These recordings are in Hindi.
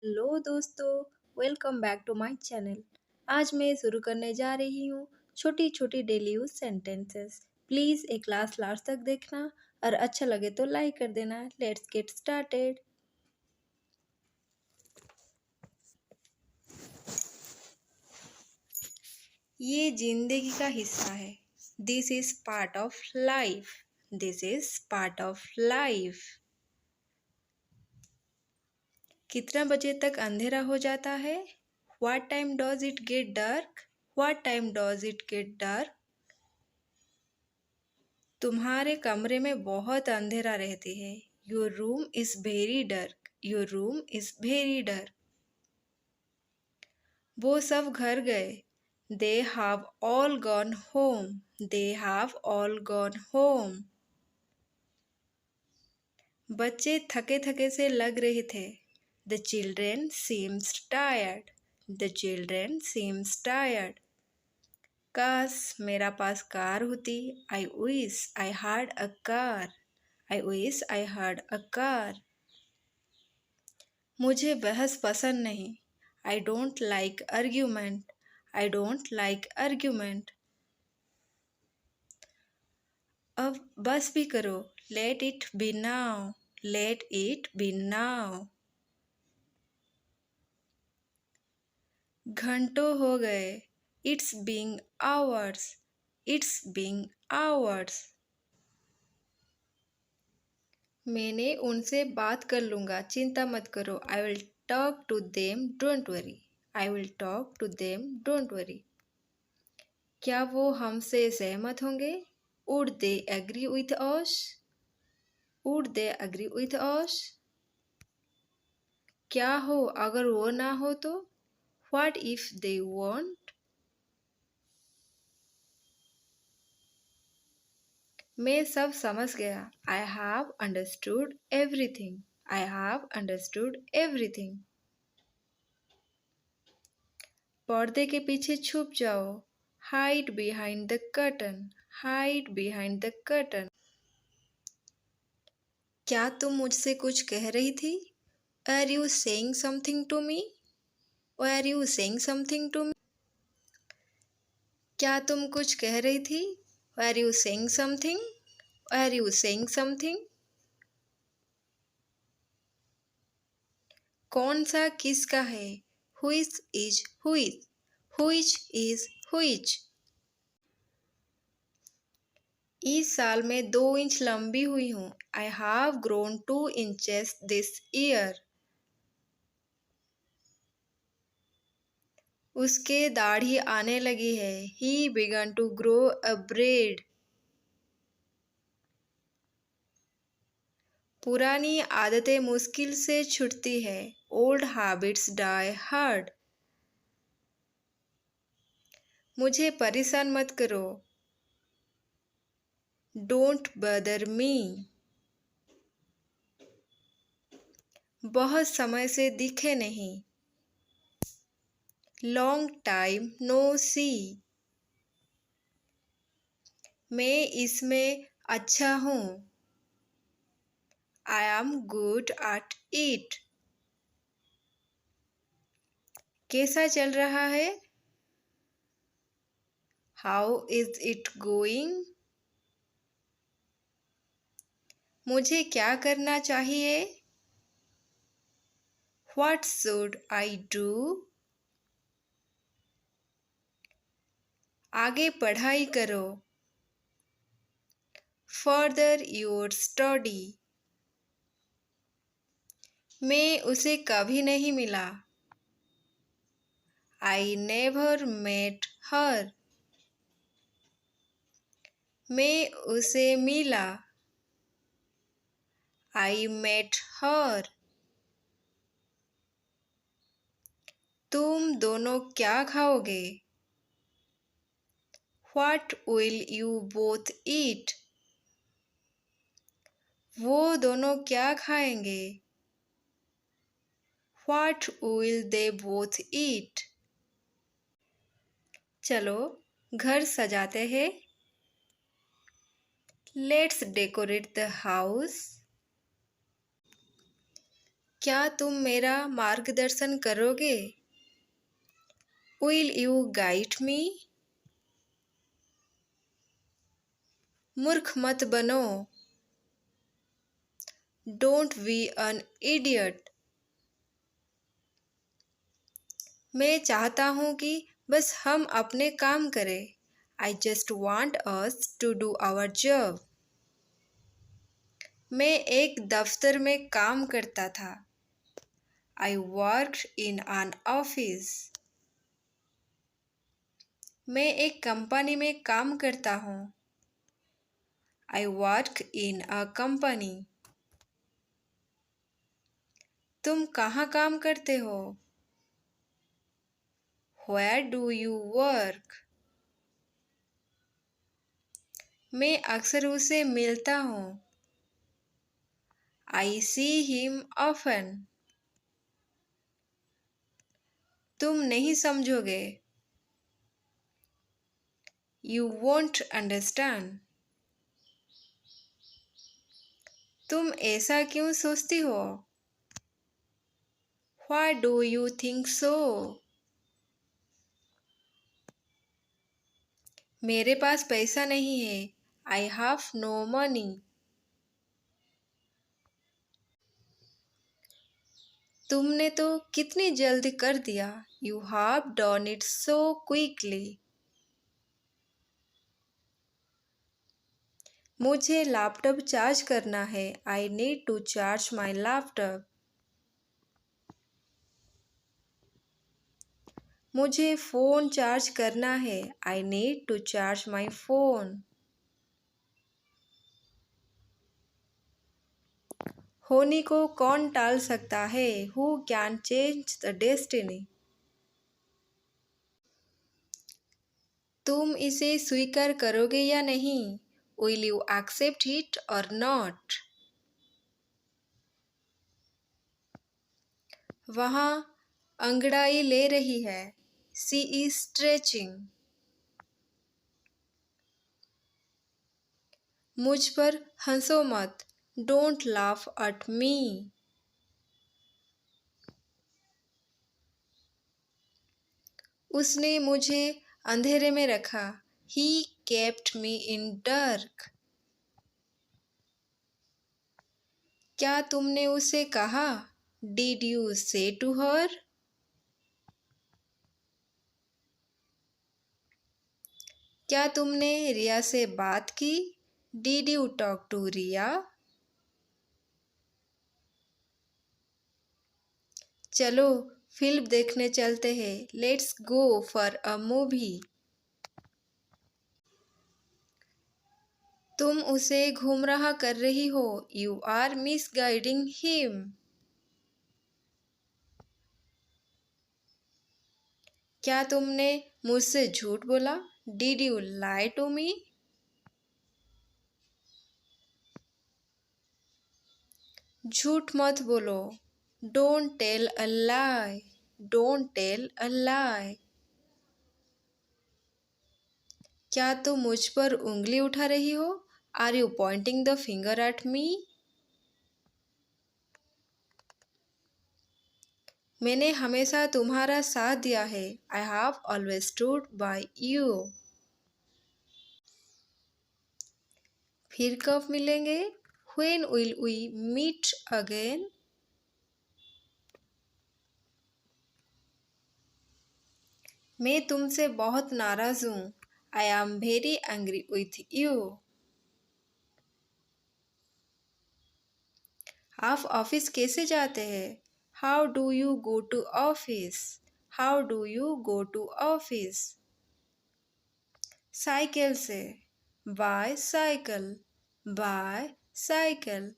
हेलो दोस्तों, welcome back to my channel. आज मैं शुरू करने जा रही हूँ छोटी छोटी डेली यूज सेंटेंसेस। प्लीज़ एक क्लास लास्ट तक देखना और अच्छा लगे तो लाइक कर देना। Let's get started. ये जिंदगी का हिस्सा है। This is part of life. This is part of life. कितना बजे तक अंधेरा हो जाता है? What time does it get dark? What time does it get dark? तुम्हारे कमरे में बहुत अंधेरा रहती है। Your room is very dark. Your room is very dark. वो सब घर गए। They have all gone home. They have all gone home. बच्चे थके थके से लग रहे थे। The children seems tired. The children seems tired. काश मेरा पास कार होती। I wish I had a car. I wish I had a car. मुझे बहस पसंद नहीं। I don't like argument. I don't like argument. अब बस भी करो। Let it be now. Let it be now. घंटों हो गए। It's being hours. It's being hours. मैंने उनसे बात कर लूँगा, चिंता मत करो। I will talk to them, don't worry. I will talk to them, don't worry. क्या वो हमसे सहमत होंगे? Would they agree with us? Would they agree with us? क्या हो अगर वो ना हो तो? What if they won't? मैं सब समझ गया। I have understood everything. I have understood everything. पर्दे के पीछे छुप जाओ। Hide behind the curtain. Hide behind the curtain. क्या तुम मुझसे कुछ कह रही थी? Are you saying something to me? Are you saying something to मी? क्या तुम कुछ कह रही थी? Are you saying something? Are you saying something? कौन सा किसका है? Which is which? Which is which? इस साल में 2 इंच लंबी हुई हूँ। I have grown 2 inches this year. उसके दाढ़ी आने लगी है। He began to grow a bread. पुरानी आदतें मुश्किल से छूटती है। Old habits die hard. मुझे परेशान मत करो। डोंट बदर मी। बहुत समय से दिखे नहीं। Long time no see. मैं इसमें अच्छा हूँ। I am good at it. कैसा चल रहा है? How is it going? मुझे क्या करना चाहिए? What should I do? आगे पढ़ाई करो। Further your study. मैं उसे कभी नहीं मिला। I never met her. मैं उसे मिला। I met her. तुम दोनों क्या खाओगे? What will you both eat? वो दोनों क्या खाएंगे? व्हाट विल दे बोथ ईट? चलो घर सजाते हैं। Let's decorate the house. क्या तुम मेरा मार्गदर्शन करोगे? Will you guide me? मूर्ख मत बनो। Don't be an idiot. मैं चाहता हूँ कि बस हम अपने काम करें। I just want us to do our job. मैं एक दफ्तर में काम करता था। I worked in an office. मैं एक कंपनी में काम करता हूँ। I work in a company. तुम कहाँ काम करते हो? Where do you work? मैं अक्सर उसे मिलता हूँ। I see him often. तुम नहीं समझोगे। You won't understand. तुम ऐसा क्यों सोचती हो? Why do you think so? मेरे पास पैसा नहीं है। I have no money. तुमने तो कितनी जल्दी कर दिया। You have done it so quickly. मुझे लैपटॉप चार्ज करना है। I need to charge my laptop. मुझे फ़ोन चार्ज करना है। I need to charge my phone. होनी को कौन टाल सकता है? Who can change the destiny? तुम इसे स्वीकार करोगे या नहीं? Will you accept it or not? वहाँ अंगड़ाई ले रही है। She is stretching. मुझ पर हंसो मत। Don't laugh at me. उसने मुझे अंधेरे में रखा। He kept me in dark. क्या तुमने उसे कहा? Did you say to her? क्या तुमने रिया से बात की? Did you talk to रिया? चलो फिल्म देखने चलते हैं। Let's go for a movie. तुम उसे गुमराह कर रही हो। You are misguiding him. क्या तुमने मुझसे झूठ बोला? Did you lie to me? झूठ मत बोलो। Don't tell a lie. Don't tell a lie. क्या तुम मुझ पर उंगली उठा रही हो? Are you pointing the finger at me? मैंने हमेशा तुम्हारा साथ दिया है। I have always stood by you. फिर कब मिलेंगे? When will we meet again? मैं तुमसे बहुत नाराज़ हूँ। I am very angry with you. आप ऑफिस कैसे जाते हैं? How do you go to office? How do you go to office? Cycle से। By cycle. By cycle.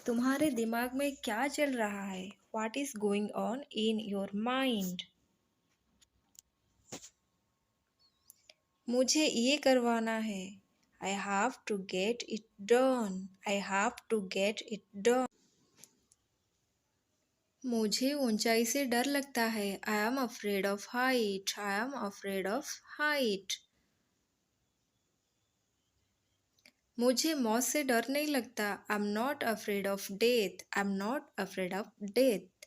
तुम्हारे दिमाग में क्या चल रहा है? What is going on in your mind? मुझे ये करवाना है। I have to get it done. I have to get it done. मुझे ऊंचाई से डर लगता है। I am afraid of height. I am afraid of height. मुझे मौत से डर नहीं लगता। I am not afraid of death. I am not afraid of death.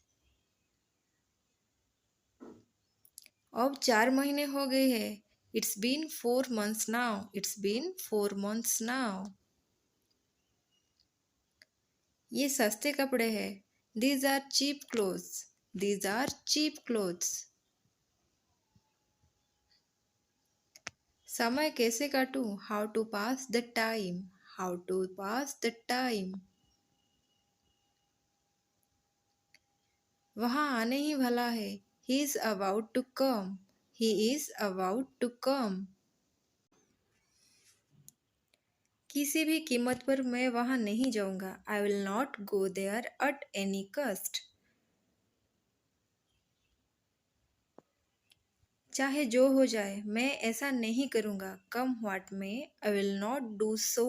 अब 4 महीने हो गए हैं। It's been 4 months now. It's been 4 months now. ये सस्ते कपड़े हैं। These are cheap clothes. These are cheap clothes. समय कैसे काटूं? How to pass the time. How to pass the time. वहाँ आने ही वाला है। He is about to come. He is about to come. किसी भी कीमत पर मैं वहाँ नहीं जाऊंगा। I will not go there at any cost. चाहे जो हो जाए मैं ऐसा नहीं करूंगा। Come what may I will not do so.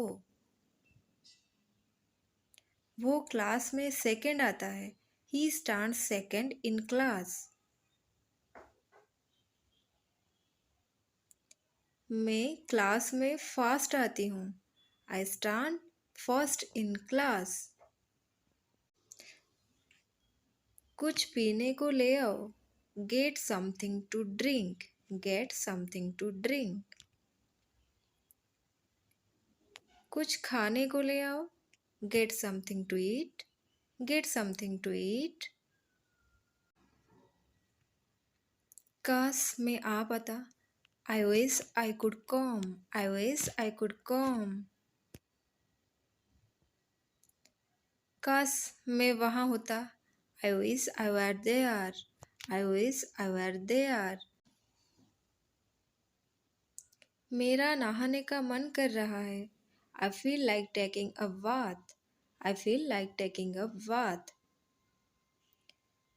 वो क्लास में सेकंड आता है। He stand second in class. मैं क्लास में फास्ट आती हूँ। I stand first in class. कुछ पीने को ले आओ। Get something to drink. Get something to drink. कुछ खाने को ले आओ। Get something to eat. Get something to eat. काश मैं आ पाता। I wish I could come. I wish I could कम। काश मैं वहाँ होता। I wish I were there. I wish I were there. मेरा नहाने का मन कर रहा है। I feel like taking a bath. I feel like taking a bath.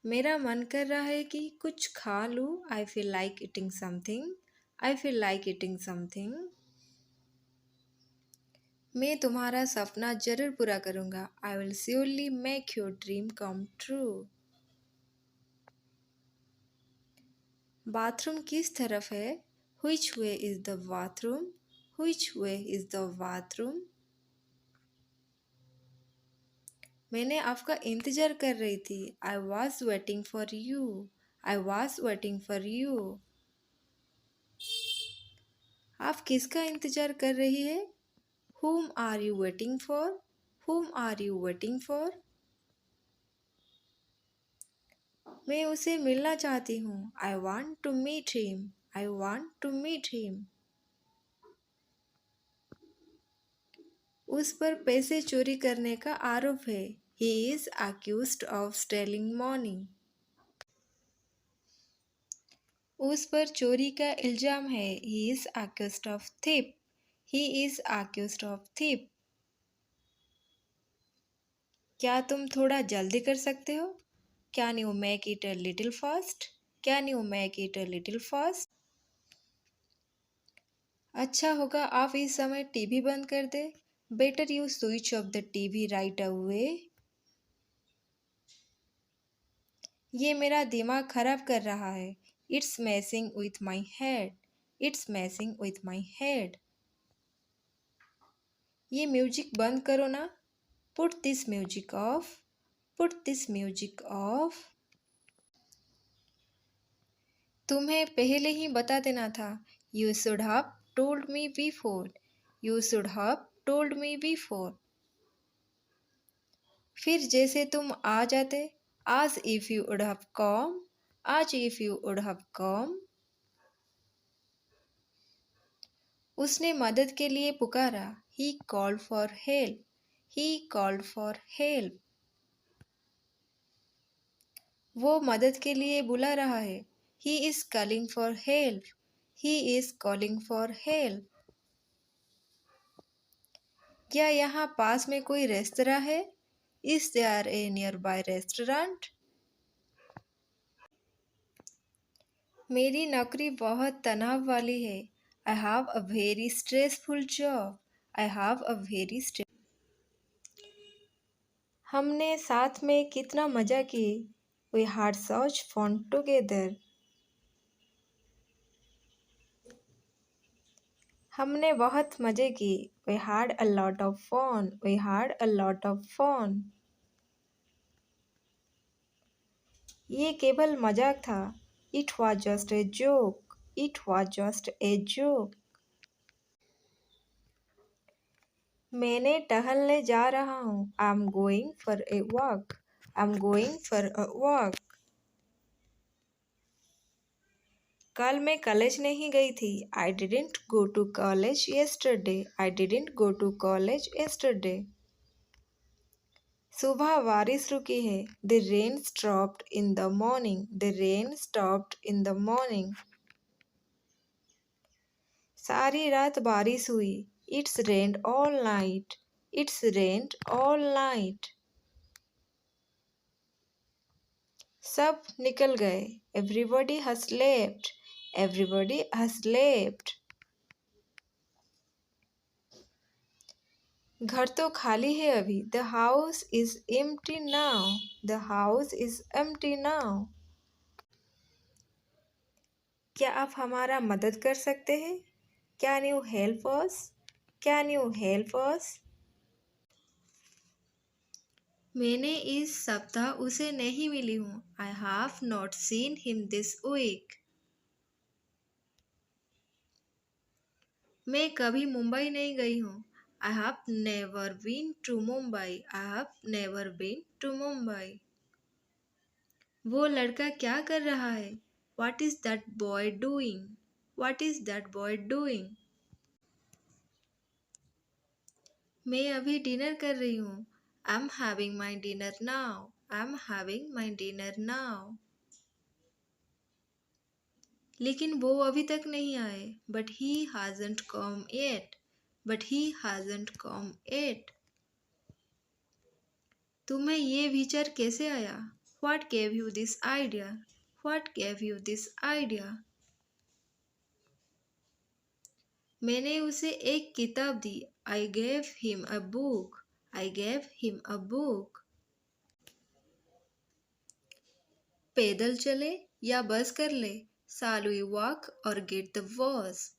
मेरा मन कर रहा है कि कुछ खा लूँ। I feel like eating something. I feel like eating something. मैं तुम्हारा सपना जरूर पूरा करूँगा। I will surely make your dream come true. Bathroom किस तरफ है? Which way is the bathroom? Which way is the bathroom? मैंने आपका इंतजार कर रही थी। I was waiting for you. I was waiting for you. आप किसका इंतजार कर रही है? Whom are you waiting for? Whom are you waiting for? मैं उसे मिलना चाहती हूँ। I want to meet him. I want to meet him. उस पर पैसे चोरी करने का आरोप है। He is accused of stealing money. उस पर चोरी का इल्जाम है। He is accused of thief. He is accused of thief. क्या तुम थोड़ा जल्दी कर सकते हो? Can you make it a little fast? Can you make it a little fast? अच्छा होगा आप इस समय टीवी बंद कर दे। Better you switch off the TV right away. ये मेरा दिमाग खराब कर रहा है। It's messing with my head. It's messing with my head. ये म्यूजिक बंद करो ना। Put this music off. Put this music off. तुम्हें पहले ही बता देना था। You should have told me before. You should have told me before. फिर जैसे तुम आ जाते। As if you would have come. As if you would have come. उसने मदद के लिए पुकारा। He called for help. He called for help. वो मदद के लिए बुला रहा है। He is calling for help. He is calling for help. क्या यहाँ पास में कोई रेस्तरा है? Is there a nearby restaurant? मेरी नौकरी बहुत तनाव वाली है। I have a very stressful job. I have a very हमने साथ में कितना मजा किए। We had such fun together. हमने बहुत मजे की। We had a lot of fun. We had a lot of fun. ये केवल मजाक था। It was just a joke. It was just a joke. मैंने टहलने जा रहा हूँ। I'm going for a walk. I'm going for a walk. कल मैं कॉलेज नहीं गई थी। I didn't go to college yesterday. I didn't go to college yesterday. सुबह बारिश रुकी है। The rain stopped in the morning. The rain stopped in the morning. सारी रात बारिश हुई। It's rained all night. It's rained all night. सब निकल गए। Everybody has left. Everybody has left. घर तो खाली है अभी। The house is empty now. The house is empty now. क्या आप हमारा मदद कर सकते हैं? Can you help us? Can you help us? मैंने इस सप्ताह उसे नहीं मिली हूँ। I have not seen him this week. मैं कभी मुंबई नहीं गई हूँ। I have never been to Mumbai. I have never been to Mumbai. वो लड़का क्या कर रहा है? What is that boy doing? What is that boy doing? मैं अभी डिनर कर रही हूँ। I'm having my dinner now. I'm having my dinner now. लेकिन वो अभी तक नहीं आए। But he hasn't come yet. But he hasn't come yet. तुम्हें ये विचार कैसे आया? What gave you this idea? What gave you this idea? मैंने उसे एक किताब दी। I gave him a book. I gave him a book. पैदल चले या बस कर ले? Shall we walk or get the bus?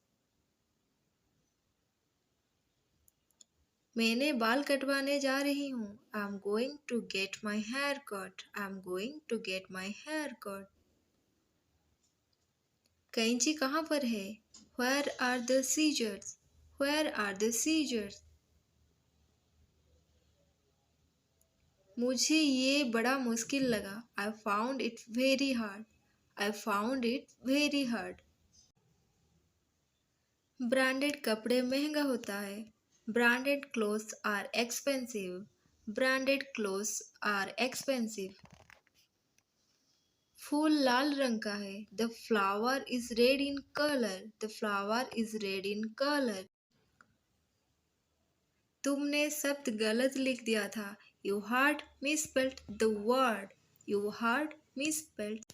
मैंने बाल कटवाने जा रही हूँ। I'm going to get my hair cut. I'm going to get my hair cut. कैंची कहाँ पर है? Where are the scissors? Where are the scissors? मुझे ये बड़ा मुश्किल लगा। I found it very hard. I found it very hard. Branded कपड़े महंगा होता है। Branded clothes are expensive. Branded clothes are expensive. फूल लाल रंग का है। The flower is red in color. The flower is red in color. तुमने शब्द गलत लिख दिया था। You had misspelled the word. You had misspelled.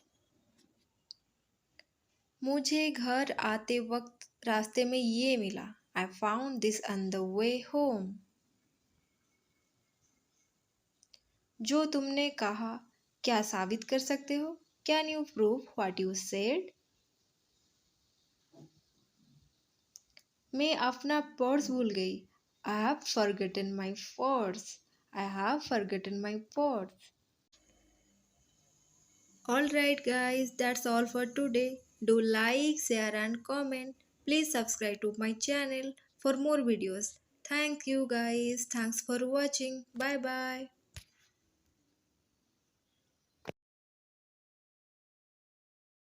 मुझे घर आते वक्त रास्ते में ये मिला। I found this on the way home. जो तुमने कहा क्या साबित कर सकते हो? Can you prove what you said? मैं अपना पर्स भूल गई। I have forgotten my purse. I have forgotten my purse. Alright guys, that's all for today. Do like, share and comment. Please subscribe to my channel for more videos. Thank you guys. Thanks for watching. Bye bye.